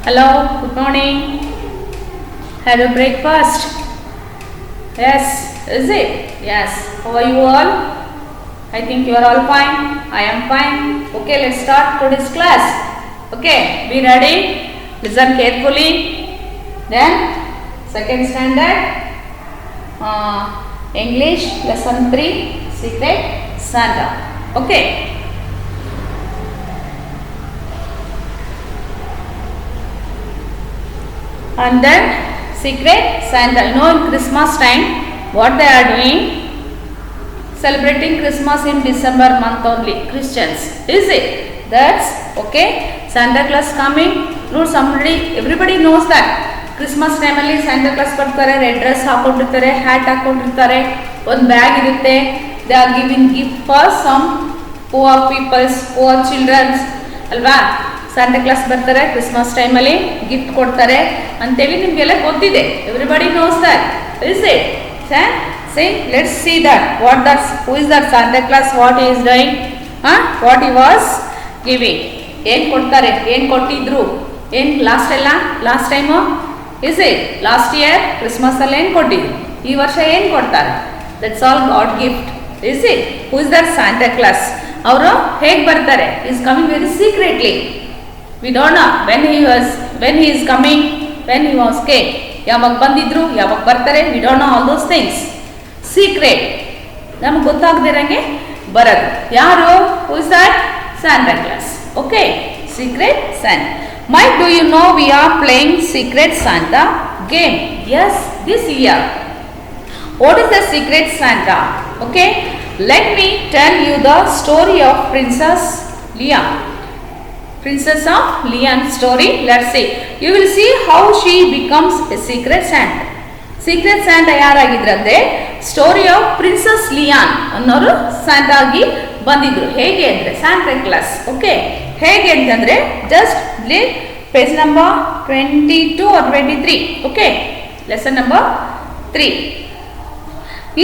Hello, good morning. Have a breakfast? Yes, is it? Yes. How are you all? I think you are all fine. I am fine. Okay, let's start today's class. Okay, be ready. Listen carefully. Then, second standard, English lesson 3, Secret Santa. Okay. And then Secret Santa. You know, in Christmas time, what they are doing? Celebrating Christmas in December month only. Christians, is it? That's okay. Santa Claus coming. No, everybody knows that. Christmas time ಅಲ್ಲಿ Santa Claus ಬರ್ತಾರೆ, red dress ಹಾಕೊಂಡಿರ್ತಾರೆ, hat ಹಾಕೊಂಡಿರ್ತಾರೆ, ಒಂದು bag ಇರುತ್ತೆ. They are giving gift for some poor peoples, poor children, ಅಲ್ವಾ? Santa Claus ಬರ್ತಾರೆ Christmas ಟೈಮಲ್ಲಿ gift ಕೊಡ್ತಾರೆ ಅಂತೇಳಿ ನಿಮಗೆಲ್ಲ ಗೊತ್ತಿದೆ. Everybody knows that, is it? Say let's see that who is that Santa Claus, what is doing, what he was giving. ಏನು ಕೊಡ್ತಾರೆ, ಏನು ಕೊಟ್ಟಿದ್ರು, ಏನು last time is it? Last year ಕ್ರಿಸ್ಮಸಲ್ಲಿ ಏನು ಕೊಟ್ಟಿದ್ರು, ಈ ವರ್ಷ ಏನು ಕೊಡ್ತಾರೆ? That's all God gift, is it? Who is that Santa Claus? ಅವರು ಹೇಗೆ ಬರ್ತಾರೆ? Is coming very secretly. We don't know when he is coming, when he was came. ಯಾವಾಗ ಬಂದಿದ್ರು, ಯಾವಾಗ ಬರ್ತಾರೆ, we don't know all those things. Secret. ನಮಗೆ ಗೊತ್ತಾಗದಿರಂಗೆ ಬರೋದು. ಯಾರು? Who is that? Santa Claus. Okay. Secret Santa. Mike, do you know we are playing Secret Santa game? Yes, this year. What is the Secret Santa? Okay. Let me tell you the story of Princess Leia. Princess of Leia story. Let's see. You will see how she becomes a secret Santa. Secret Santa ಯಾರಾಗಿದ್ರಂದ್ರೆ story of princess Leon ಅನ್ನೋರು Santa ಆಗಿ ಬಂದಿದ್ರು. ಹೇಗೆ ಅಂದರೆ Santa Claus. Okay, ಹೇಗೆ ಅಂತಂದರೆ just page number 22 or 23. Okay, lesson number 3.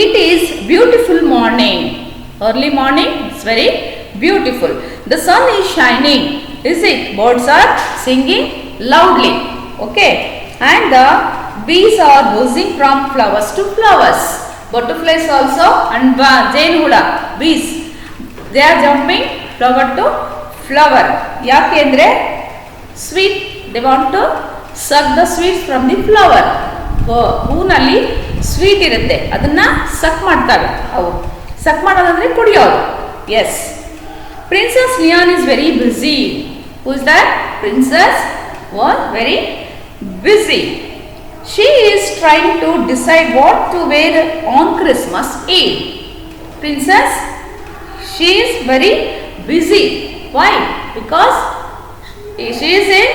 It is beautiful morning. Early morning. It's very beautiful. The sun is shining. Is it? Birds are singing loudly. Okay. And the bees are buzzing from flowers to flowers. Butterflies also and Jane Huda, bees. They are jumping flower to flower. Yake andre sweet. They want to suck the sweets from the flower. ಹೂನಲ್ಲಿ sweet ಇರುತ್ತೆ, ಅದನ್ನ ಸಕ್ ಮಾಡ್ತವೆ ಅವು. ಸಕ್ ಮಾಡೋದಂದ್ರೆ ಕುಡಿಯೋದು. S. Princess Leia is very busy. Who is that? Princess was very busy. She is trying to decide what to wear on Christmas Eve. Princess, she is very busy. Why? Because she is in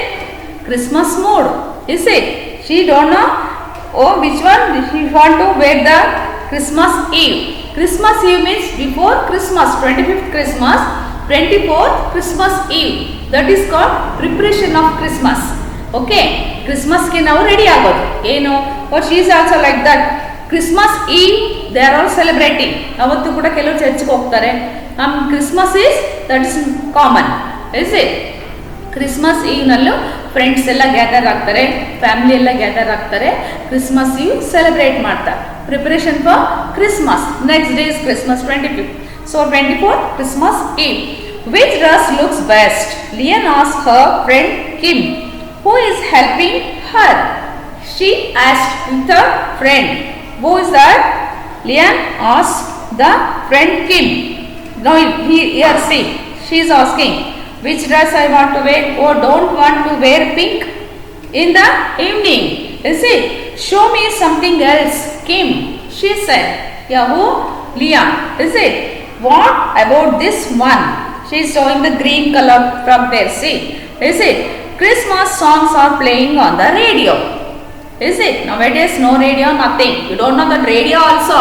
Christmas mood. Is it? She don't know which one she want to wear the Christmas Eve. Christmas Eve means before Christmas, 25th Christmas, 24th Christmas Eve. That is called preparation of Christmas. Okay, Christmas ಗೆ ನಾವು ready ಆಗೋದು ಏನು. or she is also like that. Christmas Eve they are all celebrating. ಅವತ್ತು ಕೂಡ ಕೆಲವರು ಚರ್ಚ್ಗೆ ಹೋಗ್ತಾರೆ. Christmas is that is common, is it? Christmas eve ನಲ್ಲೂ ಫ್ರೆಂಡ್ಸ್ ಎಲ್ಲ ಗ್ಯಾದರ್ ಆಗ್ತಾರೆ, ಫ್ಯಾಮಿಲಿ ಎಲ್ಲ ಗ್ಯಾದರ್ ಆಗ್ತಾರೆ, ಕ್ರಿಸ್ಮಸ್ ಈವ್ ಸೆಲೆಬ್ರೇಟ್ ಮಾಡ್ತಾರೆ. Preparation for Christmas. Next day is Christmas 25th. So 24th Christmas Eve. Which dress looks best? Leia asked her friend Kim, who is helping her. She asked with her friend. Who is that? Leia asked the friend Kim. Now here see, she is asking, which dress I want to wear? Oh, don't want to wear pink in the evening. Is it? Show me something else, Kim. She said. Yeah, who? Leia. Is it? What about this one? She is showing the green color from there. See, is it? Christmas songs are playing on the radio. Is it? Nowadays no radio, nothing. You don't know that radio also.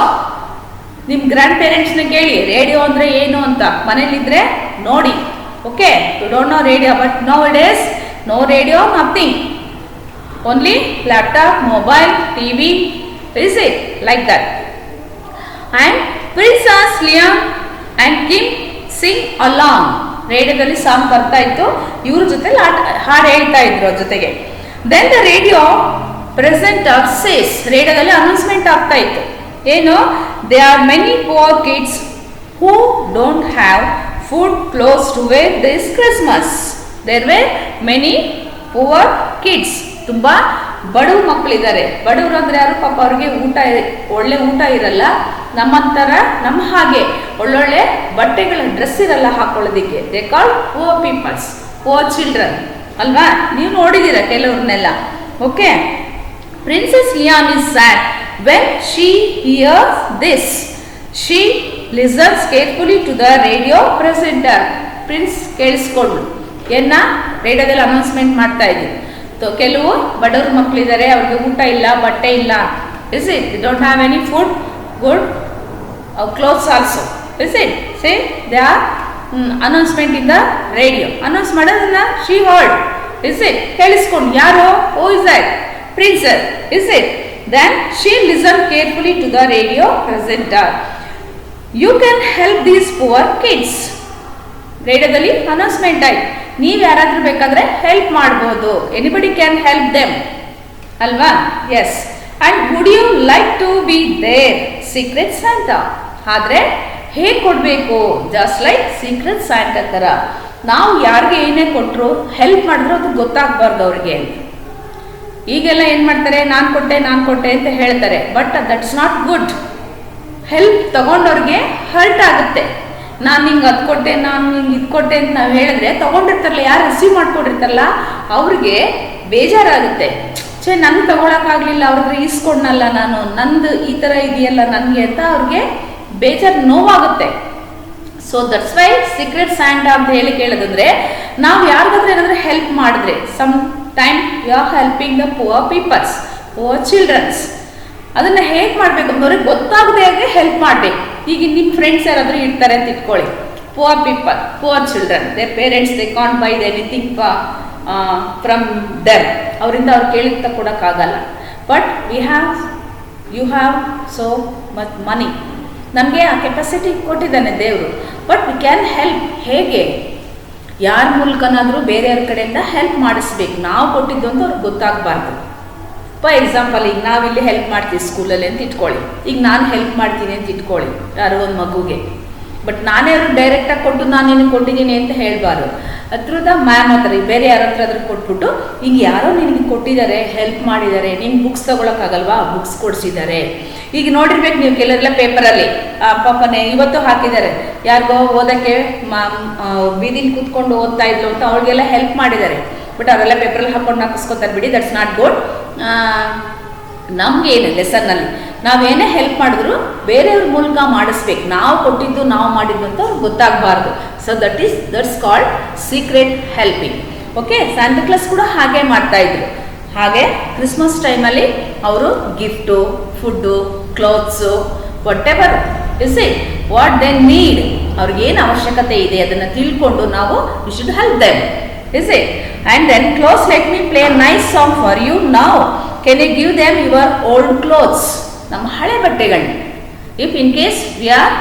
ನಿಮ್ಮ grand ಪೇರೆಂಟ್ಸ್ನ ಕೇಳಿ radio ಅಂದರೆ ಏನು ಅಂತ, ಮನೇಲಿದ್ರೆ ನೋಡಿ. Okay, you don't know radio, but nowadays no radio, nothing. Only laptop, mobile, TV. Is it? Like that. And Princess Leia and Kim sing along. ರೇಡಿಯೋದಲ್ಲಿ song ಬರ್ತಾ ಇತ್ತು, ಇವ್ರ ಜೊತೆ ಹಾಡು ಹೇಳ್ತಾ ಇದ್ರು ಜೊತೆಗೆ. Then the radio presenter says, ರೇಡಿಯೋದಲ್ಲಿ ಅನೌನ್ಸ್ಮೆಂಟ್ ಆಗ್ತಾ ಇತ್ತು. ಏನು? They are many poor kids who don't have food clothes to wear this Christmas. There were many poor kids, ತುಂಬ ಬಡವ ಮಕ್ಕಳಿದ್ದಾರೆ. ಬಡವರು ಅಂದರೆ ಯಾರು? ಪಾಪ ಅವ್ರಿಗೆ ಒಳ್ಳೆ ಊಟ ಇರಲ್ಲ, ನಮ್ಮಂತರ ನಮ್ಮ ಹಾಗೆ ಒಳ್ಳೊಳ್ಳೆ ಬಟ್ಟೆಗಳ ಡ್ರೆಸ್ ಇರಲ್ಲ ಹಾಕೊಳ್ಳೋದಿಕ್ಕೆ. They call poor peoples, poor children ಅಲ್ವಾ? ನೀವು ನೋಡಿದ್ದೀರ ಕೆಲವ್ರನ್ನೆಲ್ಲ. Okay, princess Leon is sad when she hears this. She listens carefully to the radio presenter. Prince ಕೇಳಿಸ್ಕೊಂಡು ರೇಡಿಯೋದಲ್ಲಿ ಅನೌನ್ಸ್ಮೆಂಟ್ ಮಾಡ್ತಾ ಇದ್ದೀವಿ. ಕೆಲವು ಬಡವ್ರ ಮಕ್ಕಳಿದ್ದಾರೆ, ಅವ್ರಿಗೆ ಊಟ ಇಲ್ಲ, ಬಟ್ಟೆ ಇಲ್ಲ. Is it? They don't have any food, good clothes also. Is it? Say they are announcement in the radio. Announce ಮಾಡೋದನ್ನ ಶಿ ಹರ್ಡ್. Is it? ಕೇಳಿಸ್ಕೊಂಡು. ಯಾರು? Who is that? Princess. Is it? Then she listen carefully to the radio presenter. You can help these poor kids. ರೇಡಿಯೋದಲ್ಲಿ announcement ಆಯ್ತು, ನೀವು ಯಾರಾದ್ರೂ ಬೇಕಾದ್ರೆ help ಮಾಡ್ಬೋದು. Anybody can help them ಅಲ್ವಾ? Yes. And would you like to B their secret Santa. ಆದ್ರೆ ಹೇಗೆ ಕೊಡಬೇಕು? ಜಸ್ಟ್ ಲೈಕ್ ಸೀಕ್ರೆಟ್ ಸ್ಯಾಂಟಾ ಥರ. ನಾವು ಯಾರಿಗೆ ಏನೇ ಕೊಟ್ಟರು ಹೆಲ್ಪ್ ಮಾಡಿದ್ರು ಅದು ಗೊತ್ತಾಗಬಾರ್ದು ಅವ್ರಿಗೆ. ಈಗೆಲ್ಲ ಏನು ಮಾಡ್ತಾರೆ? ನಾನು ಕೊಟ್ಟೆ ಅಂತ ಹೇಳ್ತಾರೆ. But that is not good. Help ತಗೊಂಡವ್ರಿಗೆ ಹರ್ಟ್ ಆಗುತ್ತೆ. ನಾನು ನಿಂಗೆ ಅದು ಕೊಟ್ಟೆ, ನಾನು ನಿಂಗೆ ಇದು ಕೊಟ್ಟೆ ಅಂತ ನಾವು ಹೇಳಿದ್ರೆ ತಗೊಂಡಿರ್ತಾರಲ್ಲ, ಯಾರು ರಿಸೀವ್ ಮಾಡ್ಕೊಂಡಿರ್ತಾರಲ್ಲ ಅವ್ರಿಗೆ ಬೇಜಾರಾಗುತ್ತೆ. ನನಗೆ ತಗೊಳಕ್ಕಾಗಲಿಲ್ಲ, ಅವ್ರಿಗೆ ಈಸ್ಕೊಂಡಲ್ಲ ನಾನು, ನಂದು ಈ ಥರ ಇದೆಯಲ್ಲ ನನಗೆ ಅಂತ ಅವ್ರಿಗೆ ಬೇಜಾರು, ನೋವಾಗುತ್ತೆ. So that's why secret Santa ಅಂತ ಹೇಳಿ ಕೇಳೋದಂದ್ರೆ, ನಾವು ಯಾರಿಗಾದ್ರೂ ಏನಾದರೂ ಹೆಲ್ಪ್ ಮಾಡಿದ್ರೆ, some time you are helping the poor peoples, poor childrens. ಅದನ್ನು ಹೇಗೆ ಮಾಡಬೇಕು ಅನ್ನೋರಿಗೆ ಗೊತ್ತಾಗದೆ ಹಾಗೆ ಹೆಲ್ಪ್ ಮಾಡಬೇಕು. ಈಗ ನಿಮ್ಮ ಫ್ರೆಂಡ್ಸ್ ಯಾರಾದರೂ ಇರ್ತಾರೆ ಅಂತ ಇಟ್ಕೊಳ್ಳಿ, poor people, poor children, their parents they can't buy anything from them. ಅವರಿಂದ ಅವ್ರು ಕೇಳಿದ ಕೊಡೋಕ್ಕಾಗಲ್ಲ. But you have so much money. ನಮಗೆ ಆ ಕೆಪಾಸಿಟಿ ಕೊಟ್ಟಿದ್ದಾನೆ ದೇವರು. But we can help. ಹೇಗೆ? ಯಾರ ಮೂಲಕನಾದರೂ ಬೇರೆಯವ್ರ ಕಡೆಯಿಂದ ಹೆಲ್ಪ್ ಮಾಡಿಸ್ಬೇಕು. ನಾವು ಕೊಟ್ಟಿದ್ದು ಅಂತ ಅವ್ರಿಗೆ ಗೊತ್ತಾಗಬಾರ್ದು. ಫಾರ್ ಎಕ್ಸಾಂಪಲ್, ಈಗ ನಾವಿಲ್ಲಿ ಹೆಲ್ಪ್ ಮಾಡ್ತೀವಿ ಸ್ಕೂಲಲ್ಲಿ ಅಂತ ಇಟ್ಕೊಳ್ಳಿ. ಈಗ ನಾನು ಹೆಲ್ಪ್ ಮಾಡ್ತೀನಿ ಅಂತ ಇಟ್ಕೊಳ್ಳಿ ಯಾರೋ ಒಂದು ಮಗುಗೆ. ಬಟ್ ನಾನೇ ಅವ್ರಿಗೆ ಡೈರೆಕ್ಟಾಗಿ ಕೊಟ್ಟು ನಾನು ನಿನಗೆ ಕೊಟ್ಟಿದ್ದೀನಿ ಅಂತ ಹೇಳಬಾರ್ದು. ಹತ್ರದ ಮ್ಯಾಮ್ ಹತ್ರ, ಬೇರೆ ಯಾರ ಹತ್ರ ಆದ್ರೂ ಕೊಟ್ಬಿಟ್ಟು, ಈಗ ಯಾರೋ ನಿನಗೆ ಕೊಟ್ಟಿದ್ದಾರೆ, ಹೆಲ್ಪ್ ಮಾಡಿದ್ದಾರೆ, ನಿಮ್ಗೆ ಬುಕ್ಸ್ ತೊಗೊಳಕ್ಕಾಗಲ್ವಾ, ಬುಕ್ಸ್ ಕೊಡಿಸಿದ್ದಾರೆ. ಈಗ ನೋಡಿರ್ಬೇಕು ನೀವು ಕೆಲವೆಲ್ಲ ಪೇಪರಲ್ಲಿ ಪಾಪನೇ ಇವತ್ತು ಹಾಕಿದ್ದಾರೆ, ಯಾರಿಗೋ ಓದೋಕ್ಕೆ ಬೀದಿಲಿ ಕೂತ್ಕೊಂಡು ಓದ್ತಾ ಇದ್ರು ಅಂತ ಅವ್ರಿಗೆಲ್ಲ ಹೆಲ್ಪ್ ಮಾಡಿದ್ದಾರೆ. ಬಟ್ ಅವರೆಲ್ಲ ಪೇಪರಲ್ಲಿ ಹಾಕೊಂಡು ಹಾಕಿಸ್ಕೊತಾರೆ ಬಿಡಿ, ದಟ್ಸ್ ನಾಟ್ ಗುಡ್. ನಮಗೇನು ಲೆಸನ್ನಲ್ಲಿ ನಾವೇನೇ ಹೆಲ್ಪ್ ಮಾಡಿದ್ರು ಬೇರೆಯವ್ರ ಮೂಲಕ ಮಾಡಿಸ್ಬೇಕು. ನಾವು ಕೊಟ್ಟಿದ್ದು ನಾವು ಮಾಡಿದ್ದು ಅಂತ ಅವ್ರಿಗೆ ಗೊತ್ತಾಗಬಾರ್ದು. So that's called secret helping. Okay, Santa Claus ಕೂಡ ಹಾಗೆ ಮಾಡ್ತಾ ಇದ್ರು. ಹಾಗೆ ಕ್ರಿಸ್ಮಸ್ ಟೈಮಲ್ಲಿ ಅವರು gift, food, clothes, whatever is it what they need, ಅವ್ರಿಗೇನು ಅವಶ್ಯಕತೆ ಇದೆ ಅದನ್ನು ತಿಳ್ಕೊಂಡು ನಾವು we should help them. Is it? And then clothes, let me play a nice song for you now. Can you give them your old clothes? ನಮ್ಮ ಹಳೆ ಬಟ್ಟೆಗಳು. If in case we are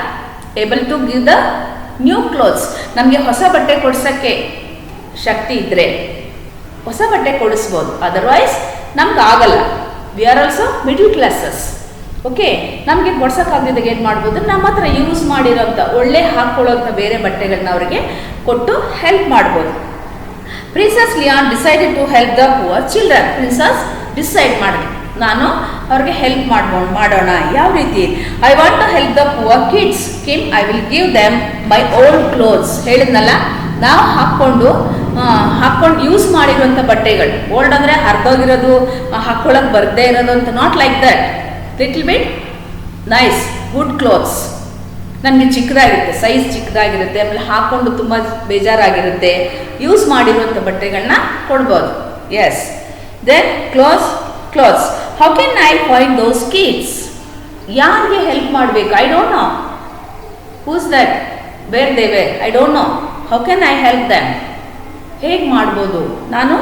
able to give the new clothes, ನಮಗೆ ಹೊಸ ಬಟ್ಟೆ ಕೊಡ್ಸೋಕ್ಕೆ ಶಕ್ತಿ ಇದ್ದರೆ ಹೊಸ ಬಟ್ಟೆ ಕೊಡಿಸ್ಬೋದು. Otherwise ನಮ್ಗೆ ಆಗಲ್ಲ. We are also middle classes. Okay, ನಮಗೆ ಕೊಡ್ಸೋಕ್ಕಾಗದಿದ್ದಾಗ ಏನು ಮಾಡ್ಬೋದು? ನಮ್ಮ ಹತ್ರ ಯೂಸ್ ಮಾಡಿರೋಂಥ ಒಳ್ಳೆ ಹಾಕ್ಕೊಳ್ಳೋಂಥ ಬೇರೆ ಬಟ್ಟೆಗಳನ್ನ ಅವರಿಗೆ ಕೊಟ್ಟು ಹೆಲ್ಪ್ ಮಾಡ್ಬೋದು. Princess Leon decided to help the poor children. Princess decide ಮಾಡಿದೆ, ನಾನು ಅವ್ರಿಗೆ ಹೆಲ್ಪ್ ಮಾಡೋಣ. ಯಾವ ರೀತಿ? I want to help the poor kids. Kim I will give them my old clothes. ಹೇಳಿದ್ನಲ್ಲ, ನಾವು ಹಾಕ್ಕೊಂಡು ಯೂಸ್ ಮಾಡಿರುವಂಥ ಬಟ್ಟೆಗಳು. ಓಲ್ಡ್ ಅಂದರೆ ಹರಿದೋಗಿರೋದು, ಹಾಕ್ಕೊಳ್ಳೋಕೆ ಬರದೇ ಇರೋದು ಅಂತ, not like that. Little bit nice good clothes. ನನಗೆ ಚಿಕ್ಕದಾಗಿರುತ್ತೆ, ಸೈಜ್ ಚಿಕ್ಕದಾಗಿರುತ್ತೆ, ಆಮೇಲೆ ಹಾಕ್ಕೊಂಡು ತುಂಬ ಬೇಜಾರಾಗಿರುತ್ತೆ, ಯೂಸ್ ಮಾಡಿರುವಂಥ ಬಟ್ಟೆಗಳನ್ನ ಕೊಡ್ಬೋದು. Yes. Then clothes how can I find those kids? ಯಾರಿಗೆ ಹೆಲ್ಪ್ ಮಾಡಬೇಕು? I don't know who's that, where they were, I don't know. How can I help them? ಹೇಗೆ ಮಾಡ್ಬೋದು ನಾನು?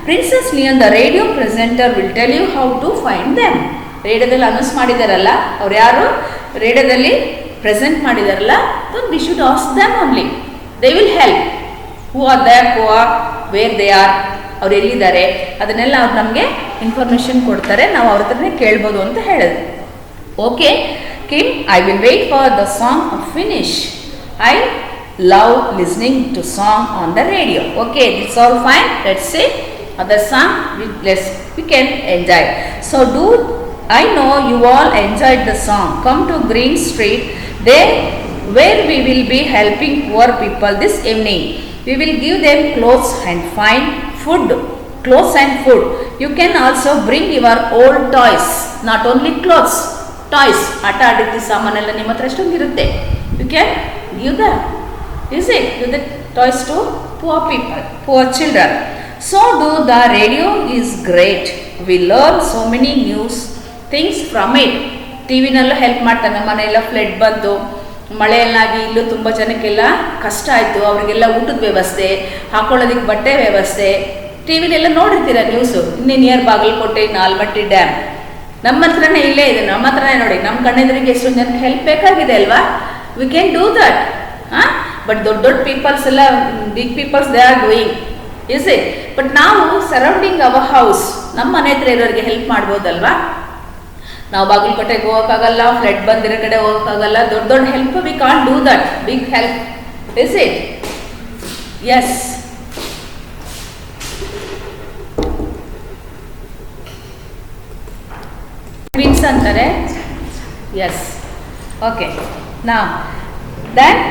Princess Leon the radio presenter will tell you how to find them. ರೇಡಿಯೋದಲ್ಲಿ announce ಮಾಡಿದಾರಲ್ಲ, ಅವ್ರು ಯಾರು ರೇಡಿಯೋದಲ್ಲಿ ಪ್ರೆಸೆಂಟ್ ಮಾಡಿದಾರಲ್ಲ, we should ask them only. They will help. Who are there, who are, where they are, ಅವ್ರು ಎಲ್ಲಿದ್ದಾರೆ ಅದನ್ನೆಲ್ಲ ಅವ್ರು ನಮಗೆ ಇನ್ಫಾರ್ಮೇಷನ್ ಕೊಡ್ತಾರೆ, ನಾವು ಅವ್ರ ಹತ್ರನೇ ಕೇಳ್ಬೋದು ಅಂತ ಹೇಳಿದ್ರು. Okay Kim, I will wait for the song finish. I love listening to song on the radio. Okay, it's all fine. Let's see other song. We can enjoy. So I know you all enjoyed the song. Come to Green Street, there where we will be helping poor people this evening. We will give them clothes and find food. Clothes and food. You can also bring your old toys. Not only clothes, toys. ಆಟ ಆಡಿದ್ದು ಸಾಮಾನೆಲ್ಲ ನಿಮ್ಮ ಹತ್ರ ಎಷ್ಟೊಂದು ಇರುತ್ತೆ. You can give them. Is it? Give the toys to poor people, poor children. So the radio is great. We learn so many news things from it. ಟಿವಿನಲ್ಲೂ help ಮಾಡ್ತಾರೆ. ನಮ್ಮ ಮನೆಯೆಲ್ಲ ಫ್ಲಡ್ ಬಂತು, ಮಳೆಯಲ್ಲಾಗಿ ಇಲ್ಲೂ ತುಂಬ ಜನಕ್ಕೆಲ್ಲ ಕಷ್ಟ ಆಯಿತು, ಅವರಿಗೆಲ್ಲ ಊಟದ ವ್ಯವಸ್ಥೆ, ಹಾಕೊಳ್ಳೋದಕ್ಕೆ ಬಟ್ಟೆ ವ್ಯವಸ್ಥೆ, ಟಿವಿಲೆಲ್ಲ ನೋಡಿರ್ತೀರ ನ್ಯೂಸು. ಇನ್ನೇ ನಿಯರ್ ಬಾಗಲಕೋಟೆ, ನಾಲ್ಮಟ್ಟಿ ಡ್ಯಾಮ್ ನಮ್ಮ ಹತ್ರನೇ ಇಲ್ಲೇ ಇದೆ, ನಮ್ಮ ಹತ್ರನೇ ನೋಡಿ, ನಮ್ಮ ಕಣ್ಣೆದುರಿಗೆ ಎಷ್ಟೊಂದು ಜನಕ್ಕೆ ಹೆಲ್ಪ್ ಬೇಕಾಗಿದೆ ಅಲ್ವಾ. We can do that. But ದೊಡ್ಡ ದೊಡ್ಡ ಪೀಪಲ್ಸ್ ಎಲ್ಲ, big peoples they are doing, is it. But ನಾವು ಸರೌಂಡಿಂಗ್ ಅವರ್ ಹೌಸ್, ನಮ್ಮ ಮನೆ ಹತ್ರ ಇರೋರಿಗೆ ಹೆಲ್ಪ್ ಮಾಡ್ಬೋದಲ್ವಾ. ನಾವು ಬಾಗಲಕೋಟೆಗೆ ಹೋಗೋಕ್ಕಾಗಲ್ಲ, ಫ್ಲಡ್ ಬಂದಿರೋ ಕಡೆ ಹೋಗೋಕ್ಕಾಗಲ್ಲ, ದೊಡ್ಡ ದೊಡ್ಡ help we can't do that, big help, is it. Yes, twins ಅಂತಾರೆ. Yes, okay. Now then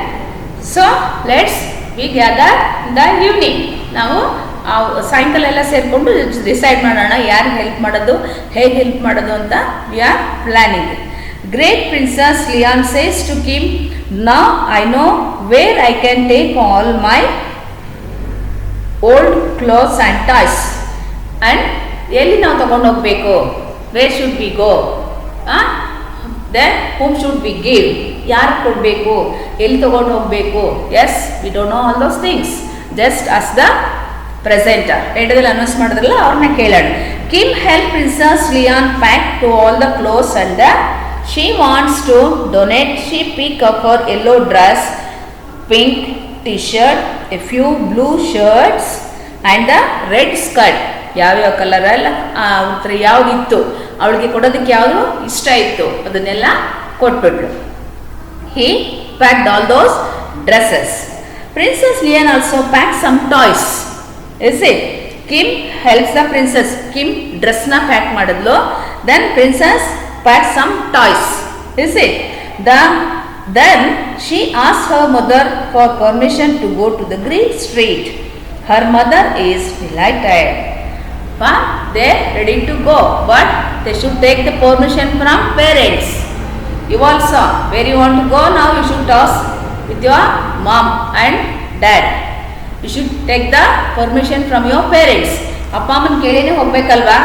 so let's we gather in the evening. ನಾವು ಸಾಯಂಕಾಲ ಎಲ್ಲ ಸೇರಿಕೊಂಡು ಡಿಸೈಡ್ ಮಾಡೋಣ ಯಾರಿಗೆ ಹೆಲ್ಪ್ ಮಾಡೋದು, ಹೇಗೆ ಹೆಲ್ಪ್ ಮಾಡೋದು ಅಂತ. We are planning. Great princess Leon says to Kim, now I know where I can take all my old clothes and toys. And ಎಲ್ಲಿ ನಾವು ತಗೊಂಡು ಹೋಗಬೇಕು, where should we go, then whom should we give, ಯಾರು ಕೊಡಬೇಕು, ಎಲ್ಲಿ ತಗೊಂಡು ಹೋಗಬೇಕು. Yes, we don't know all those things. Just as the presenter ರೇಡಿಯೋದಲ್ಲಿ ಅನೌನ್ಸ್ ಮಾಡಿದ್ರಲ್ಲ ಅವ್ರನ್ನ ಕೇಳೋಣ. Kim help princess Leon pack to all the clothes and she wants to donate. She pick up her yellow dress, pink T shirt, a few blue shirts and the red skirt. ಯಾವ್ಯಾವ colour ಎಲ್ಲ ಯಾವುದಿತ್ತು ಅವಳಿಗೆ ಕೊಡೋದಕ್ಕೆ ಯಾವುದು ಇಷ್ಟ ಇತ್ತು ಅದನ್ನೆಲ್ಲ ಕೊಟ್ಬಿಟ್ರು. He packed all those dresses. Princess Lian also packed some toys. Is it? Kim helps the princess. Kim dress na pack ಮಾಡಿದ್ಲು. Then princess packed some toys. Is it? Then she asked her mother for permission to go to the Green Street. Her mother is delighted. They're ready to go, but they should take the permission from parents. You all saw where you want to go. Now you should talk with your mom and dad. You should take the permission from your parents. ಅಪ್ಪ ಅಮ್ಮನ ಕೇಳಿನೇ ಹೋಗ್ಬೇಕಲ್ವಾ.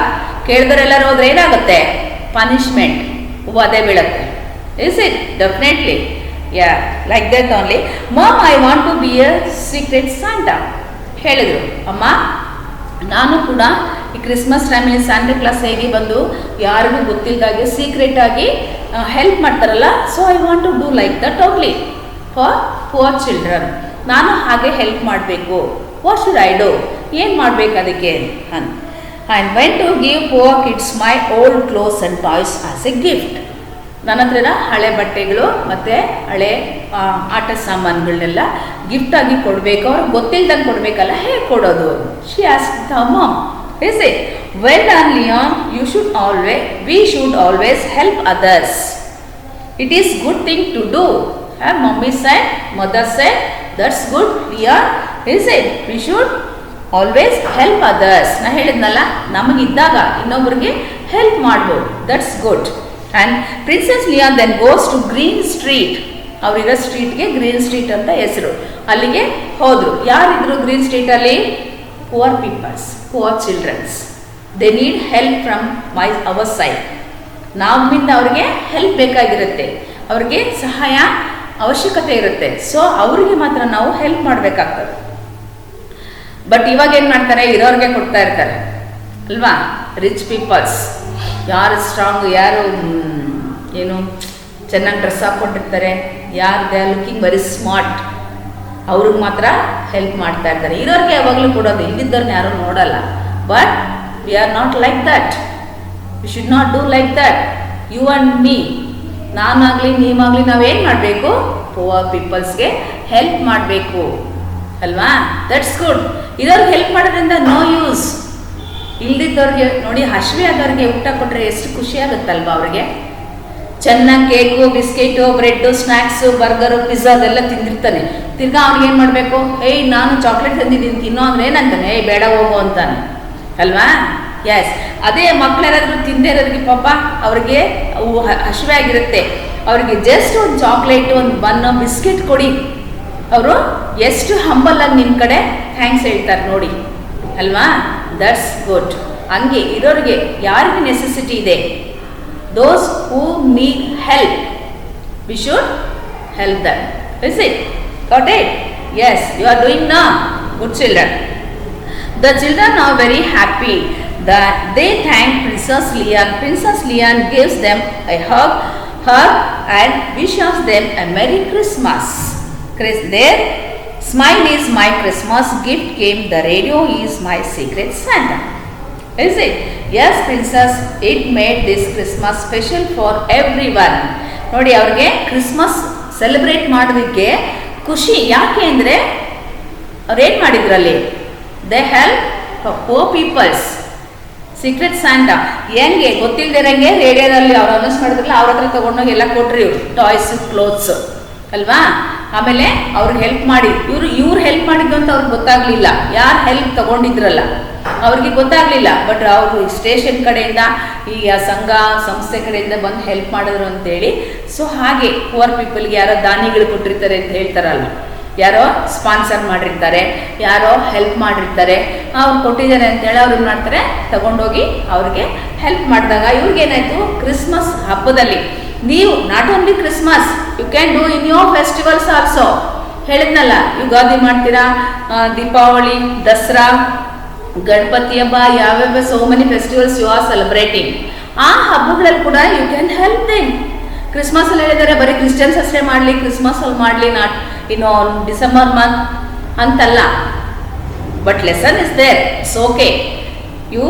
ಕೇಳಿದರೆಲ್ಲರೂ ಹೋದ್ರೆ ಏನಾಗುತ್ತೆ, punishment, ವಧೆ ಬೀಳುತ್ತೆ. Is it? Definitely. Yeah, like that only. Mom, I want to be a secret Santa. ಹೇಳಿದರು, ಅಮ್ಮ ನಾನು ಕೂಡ ಈ ಕ್ರಿಸ್ಮಸ್ ಟೈಮಲ್ಲಿ ಸ್ಯಾಂಟಾ ಕ್ಲಾಸ್ ಹೇಗೆ ಬಂದು ಯಾರಿಗೂ ಗೊತ್ತಿಲ್ಲದಾಗೆ ಸೀಕ್ರೆಟಾಗಿ ಹೆಲ್ಪ್ ಮಾಡ್ತಾರಲ್ಲ, so I want to do like that only for poor children. ನಾನು ಹಾಗೆ ಹೆಲ್ಪ್ ಮಾಡಬೇಕು. ವಾಟ್ ಶುಡ್ ಐ ಡೂ, ಏನು ಮಾಡಬೇಕು ಅದಕ್ಕೆ ಅಂತ. And when to give poor kids my old clothes and toys as a gift. ನನ್ನ ಹತ್ರ ಹಳೆ ಬಟ್ಟೆಗಳು ಮತ್ತು ಹಳೆ ಆಟ ಸಾಮಾನುಗಳನ್ನೆಲ್ಲ ಗಿಫ್ಟಾಗಿ ಕೊಡಬೇಕು. ಅವ್ರಿಗೆ ಗೊತ್ತಿಲ್ದಂಗೆ ಕೊಡಬೇಕಲ್ಲ, ಹೇಗೆ ಕೊಡೋದು? She asked the mom. Is it? Well done, Leon. We should always help others. It is good thing to do. Mommy said, mother said, that's good, Leon. Is it? We should always help others. ನಾ ಹೇಳಿದ್ನಲ್ಲ, ನಮಗಿದ್ದಾಗ ಇನ್ನೊಬ್ರಿಗೆ help ಮಾಡ್ಬೋದು. That's good. And Princess Leon then goes to Green Street. ಅವರಿರೋ ಸ್ಟ್ರೀಟ್ಗೆ Green Street ಅಂತ ಹೆಸರು. ಅಲ್ಲಿಗೆ ಹೋದರು. ಯಾರಿದ್ರು ಗ್ರೀನ್ ಸ್ಟ್ರೀಟಲ್ಲಿ? Poor peoples, poor childrens. They need help from our side. ನಮ್ಮಿಂದ ಅವ್ರಿಗೆ ಹೆಲ್ಪ್ ಬೇಕಾಗಿರುತ್ತೆ, ಅವ್ರಿಗೆ ಸಹಾಯ ಅವಶ್ಯಕತೆ ಇರುತ್ತೆ. ಸೊ ಅವರಿಗೆ ಮಾತ್ರ ನಾವು ಹೆಲ್ಪ್ ಮಾಡಬೇಕಾಗ್ತದೆ. ಬಟ್ ಇವಾಗ ಏನು ಮಾಡ್ತಾರೆ, ಇರೋರಿಗೆ ಕೊಡ್ತಾ ಇರ್ತಾರೆ ಅಲ್ವಾ. ರಿಚ್ ಪೀಪಲ್ಸ್, ಯಾರು ಸ್ಟ್ರಾಂಗ್, ಯಾರು ಏನು ಚೆನ್ನಾಗಿ ಡ್ರೆಸ್ ಹಾಕ್ಕೊಂಡಿರ್ತಾರೆ, ಯಾರು they are looking very smart, ಅವ್ರಿಗೆ ಮಾತ್ರ ಹೆಲ್ಪ್ ಮಾಡ್ತಾ ಇರ್ತಾರೆ. ಇರೋರಿಗೆ ಯಾವಾಗಲೂ ಕೊಡೋದು, ಇಲ್ಲಿದ್ದವ್ರನ್ನ ಯಾರೂ ನೋಡಲ್ಲ. But we are not like that. We should not do like that. You and me, ನಾನಾಗಲಿ ನೀವಾಗಲಿ ನಾವೇನು ಮಾಡಬೇಕು? ಪುವರ್ ಪೀಪಲ್ಸ್ಗೆ ಹೆಲ್ಪ್ ಮಾಡಬೇಕು ಅಲ್ವಾ? That's good. ಇರೋರಿಗೆ ಹೆಲ್ಪ್ ಮಾಡೋದ್ರಿಂದ ನೋ ಯೂಸ್. ಇಲ್ದಿದ್ದವ್ರಿಗೆ ನೋಡಿ, ಹಸಿವೆ ಆದವ್ರಿಗೆ ಊಟ ಕೊಟ್ಟರೆ ಎಷ್ಟು ಖುಷಿ ಆಗುತ್ತಲ್ವ ಅವ್ರಿಗೆ. ಚೆನ್ನಾಗಿ cake, biscuit, bread, snacks, burger, pizza ಅದೆಲ್ಲ ತಿಂದಿರ್ತಾನೆ. ತಿರ್ಗಾ ಅವ್ನಿಗೇನು ಮಾಡಬೇಕು? ಏಯ್ ನಾನು ಚಾಕ್ಲೇಟ್ ತಂದಿದ್ದೀನಿ ತಿನ್ನೋ ಅಂದ್ರೆ ಏನಂತಾನೆ? ಏಯ್ ಬೇಡ ಹೋಗು ಅಂತಾನೆ ಅಲ್ವಾ? ಎಸ್, ಅದೇ ಮಕ್ಳು ಯಾರಾದರೂ ತಿಂದೇ ಇರೋರಿಗೆ ಪಾಪ ಅವ್ರಿಗೆ ಹಸಿವೆ ಆಗಿರುತ್ತೆ, ಅವ್ರಿಗೆ ಜಸ್ಟ್ ಒಂದು ಚಾಕ್ಲೇಟು, ಒಂದು ಬನ್ನು, ಬಿಸ್ಕೆಟ್ ಕೊಡಿ, ಅವರು ಎಷ್ಟು ಹಂಬಲಾಗಿ ನಿಮ್ಮ ಕಡೆ ಥ್ಯಾಂಕ್ಸ್ ಹೇಳ್ತಾರೆ ನೋಡಿ ಅಲ್ವಾ? That's good. ಹಂಗೆ ಇರೋರಿಗೆ ಯಾರಿಗೆ ನೆಸೆಸಿಟಿ ಇದೆ, those who need help, we should help them. Is it? Got it? Yes, you are doing now. Good children. The children are very happy that they thank Princess Lian. Princess Lian gives them a hug and wishes them a Merry Christmas. Their smile is my Christmas gift came, the radio is my secret Santa. Is it? Yes, princess, it made this Christmas special for everyone. ನೋಡಿ, ಅವ್ರಿಗೆ Christmas celebrate ಮಾಡೋದಕ್ಕೆ ಖುಷಿ. ಯಾಕೆ ಅಂದರೆ ಅವ್ರೇನು ಮಾಡಿದ್ರಲ್ಲಿ? They help poor peoples. Secret Santa ಹೆಂಗೆ ಗೊತ್ತಿಲ್ಲದಿರಂಗೆ ರೇಡಿಯೋದಲ್ಲಿ ಅವ್ರು ಅನೌನ್ಸ್ ಮಾಡಿದ್ರಲ್ಲ, ಅವ್ರ ಹತ್ರ ತೊಗೊಂಡೋಗಿ ಎಲ್ಲ ಕೊಟ್ರಿ ಇವ್ರು ಟಾಯ್ಸ್, ಕ್ಲೋತ್ಸ್ ಅಲ್ವಾ? ಆಮೇಲೆ ಅವ್ರಿಗೆ ಹೆಲ್ಪ್ ಮಾಡಿ, ಇವ್ರು ಹೆಲ್ಪ್ ಮಾಡಿದ್ದು ಅಂತ ಅವ್ರಿಗೆ ಗೊತ್ತಾಗಲಿಲ್ಲ. ಯಾರು ಹೆಲ್ಪ್ ತಗೊಂಡಿದ್ರಲ್ಲ ಅವ್ರಿಗೆ ಗೊತ್ತಾಗಲಿಲ್ಲ. ಬಟ್ ಅವರು ಸ್ಟೇಷನ್ ಕಡೆಯಿಂದ, ಈ ಸಂಘ ಸಂಸ್ಥೆ ಕಡೆಯಿಂದ ಬಂದು ಹೆಲ್ಪ್ ಮಾಡಿದ್ರು ಅಂತೇಳಿ. ಸೊ ಹಾಗೆ ಪುವರ್ ಪೀಪಲ್ಗೆ ಯಾರೋ ದಾನಿಗಳು ಕೊಟ್ಟಿರ್ತಾರೆ ಅಂತ ಹೇಳ್ತಾರಲ್ಲ, ಯಾರೋ ಸ್ಪಾನ್ಸರ್ ಮಾಡಿರ್ತಾರೆ, ಯಾರೋ ಹೆಲ್ಪ್ ಮಾಡಿರ್ತಾರೆ, ಅವ್ರು ಕೊಟ್ಟಿದ್ದಾರೆ ಅಂತೇಳಿ ಅವ್ರು ಏನು ಮಾಡ್ತಾರೆ? ತಗೊಂಡೋಗಿ ಅವ್ರಿಗೆ ಹೆಲ್ಪ್ ಮಾಡಿದಾಗ ಇವ್ರಿಗೇನಾಯಿತು? ಕ್ರಿಸ್ಮಸ್ ಹಬ್ಬದಲ್ಲಿ ನೀವು not only Christmas, you can do in your festivals also. ಹೇಳಿದ್ನಲ್ಲ, ಯುಗಾದಿ ಮಾಡ್ತೀರಾ, ದೀಪಾವಳಿ, ದಸರಾ, ಗಣಪತಿ ಹಬ್ಬ, ಯಾವ್ಯಾವ so many festivals you are celebrating. ಆ ಹಬ್ಬಗಳಲ್ಲಿ ಕೂಡ you can help them. Christmas ಅಲ್ಲಿ ಹೇಳಿದ್ದಾರೆ ಬರೀ ಕ್ರಿಶ್ಚಿಯನ್ಸ್ ಅಷ್ಟೇ ಮಾಡಲಿ, ಕ್ರಿಸ್ಮಸ್ ಅಲ್ಲಿ ಮಾಡಲಿ, ನಾಟ್ ಇನ್ನು ಡಿಸೆಂಬರ್ ಮಂತ್ ಅಂತಲ್ಲ. But lesson is there, it's okay, you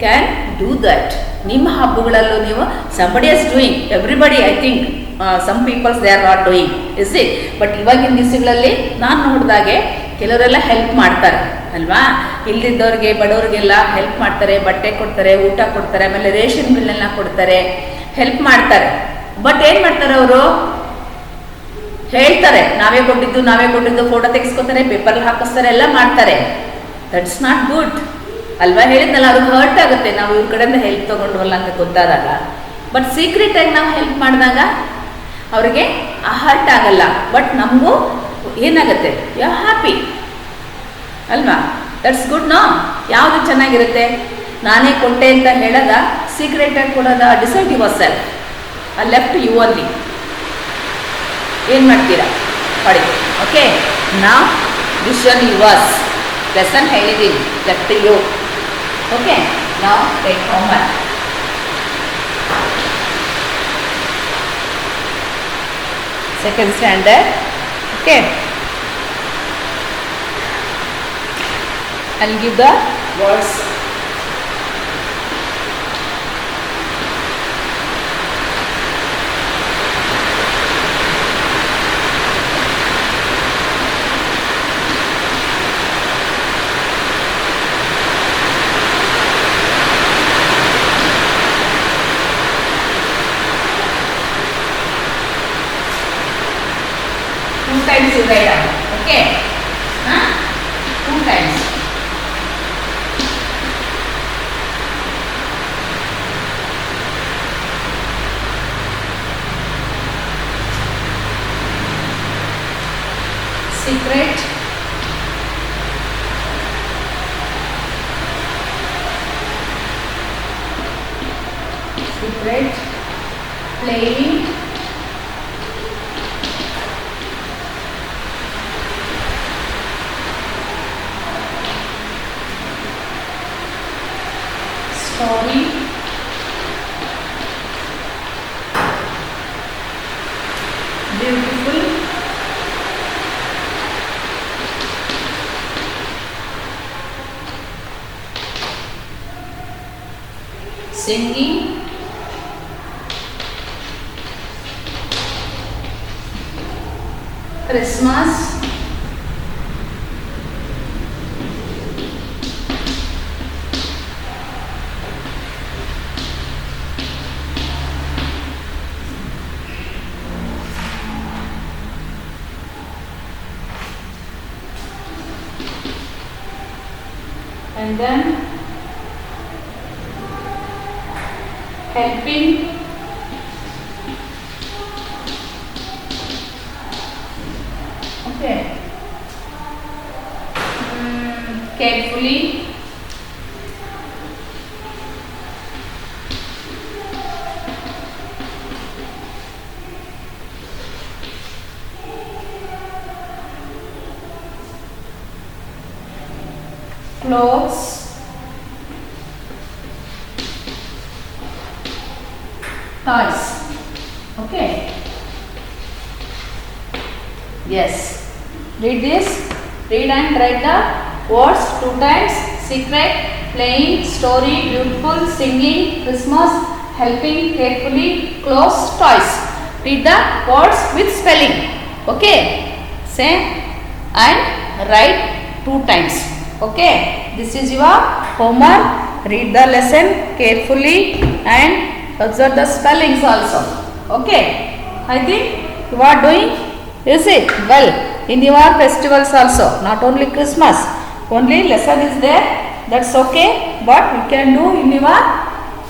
can do that. ನಿಮ್ಮ ಹಬ್ಬಗಳಲ್ಲೂ ನೀವು somebody is doing, everybody I think some peoples they are not doing, is it? But ಇವಾಗಿನ ದಿವಸಗಳಲ್ಲಿ ನಾನು ನೋಡಿದಾಗೆ ಕೆಲವರೆಲ್ಲ ಹೆಲ್ಪ್ ಮಾಡ್ತಾರೆ ಅಲ್ವಾ? ಇಲ್ದಿದ್ದವ್ರಿಗೆ, ಬಡವ್ರಿಗೆಲ್ಲ ಹೆಲ್ಪ್ ಮಾಡ್ತಾರೆ, ಬಟ್ಟೆ ಕೊಡ್ತಾರೆ, ಊಟ ಕೊಡ್ತಾರೆ, ಆಮೇಲೆ ರೇಷನ್ಗಳನ್ನೆಲ್ಲ ಕೊಡ್ತಾರೆ, ಹೆಲ್ಪ್ ಮಾಡ್ತಾರೆ. ಬಟ್ ಏನು ಮಾಡ್ತಾರೆ ಅವರು? ಹೇಳ್ತಾರೆ ನಾವೇ ಕೊಟ್ಟಿದ್ದು ಫೋಟೋ ತೆಗೆಸ್ಕೊತಾರೆ, ಪೇಪರ್ಲ್ಲಿ ಹಾಕಿಸ್ತಾರೆ, ಎಲ್ಲ ಮಾಡ್ತಾರೆ. ದಟ್ಸ್ ನಾಟ್ ಗುಡ್ ಅಲ್ವಾ? ಹೇಳಿದ್ನಲ್ಲ, ಅವ್ರಿಗೆ ಹರ್ಟ್ ಆಗುತ್ತೆ ನಾವು ಇವ್ರ ಕಡೆಯಿಂದ ಹೆಲ್ಪ್ ತೊಗೊಂಡ್ವಲ್ಲ ಅಂತ ಗೊತ್ತಾದಾಗ. ಬಟ್ ಸೀಕ್ರೆಟಾಗಿ ನಾವು ಹೆಲ್ಪ್ ಮಾಡಿದಾಗ ಅವ್ರಿಗೆ ಹರ್ಟ್ ಆಗಲ್ಲ. ಬಟ್ ನಮಗೂ ಏನಾಗುತ್ತೆ? ಯು ಆರ್ ಹ್ಯಾಪಿ ಅಲ್ವಾ? That's good. ನೋ, ಯಾವುದು ಚೆನ್ನಾಗಿರುತ್ತೆ? ನಾನೇ ಕೊಟ್ಟೆ ಅಂತ ಹೇಳೋದ, ಸೀಕ್ರೆಟಾಗಿ ಕೊಡೋದ? Decide yourself. I left you only. ಏನು ಮಾಡ್ತೀರಾ ಪಡಿ? ಓಕೆ, ನಾವು ವಿಷನ್ ಯುವರ್ಸ್ ಲೆಸನ್ ಹೇಳಿದ್ದೀನಿ, ಲೆಫ್ಟ್ ಯು. ಓಕೆ, ನಾವು take homework. Second standard. Okay, I'll give the words. Two times you write down. Okay? Huh? Two times. Secret. Secret. Playing. Story. Beautiful. singing, Christmas, and then helping, okay, carefully, clothes, toys. Okay. Yes. Read this. Read and write the words 2 times. Secret, playing, story, beautiful, singing, Christmas, helping, carefully, clothes, toys. Read the words with spelling. Okay. Say and write 2 times. Okay. This is your homework. Read the lesson carefully and observe the spellings also. Okay. I think you are doing, is it, well in your festivals also, not only Christmas. Only lesson is there, that's okay, but you can do in your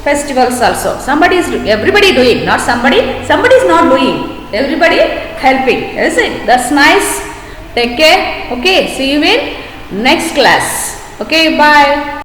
festivals also. Everybody doing, not somebody is not doing, everybody helping, is it? That's nice. Take care. Okay, see you in next class. Okay, bye.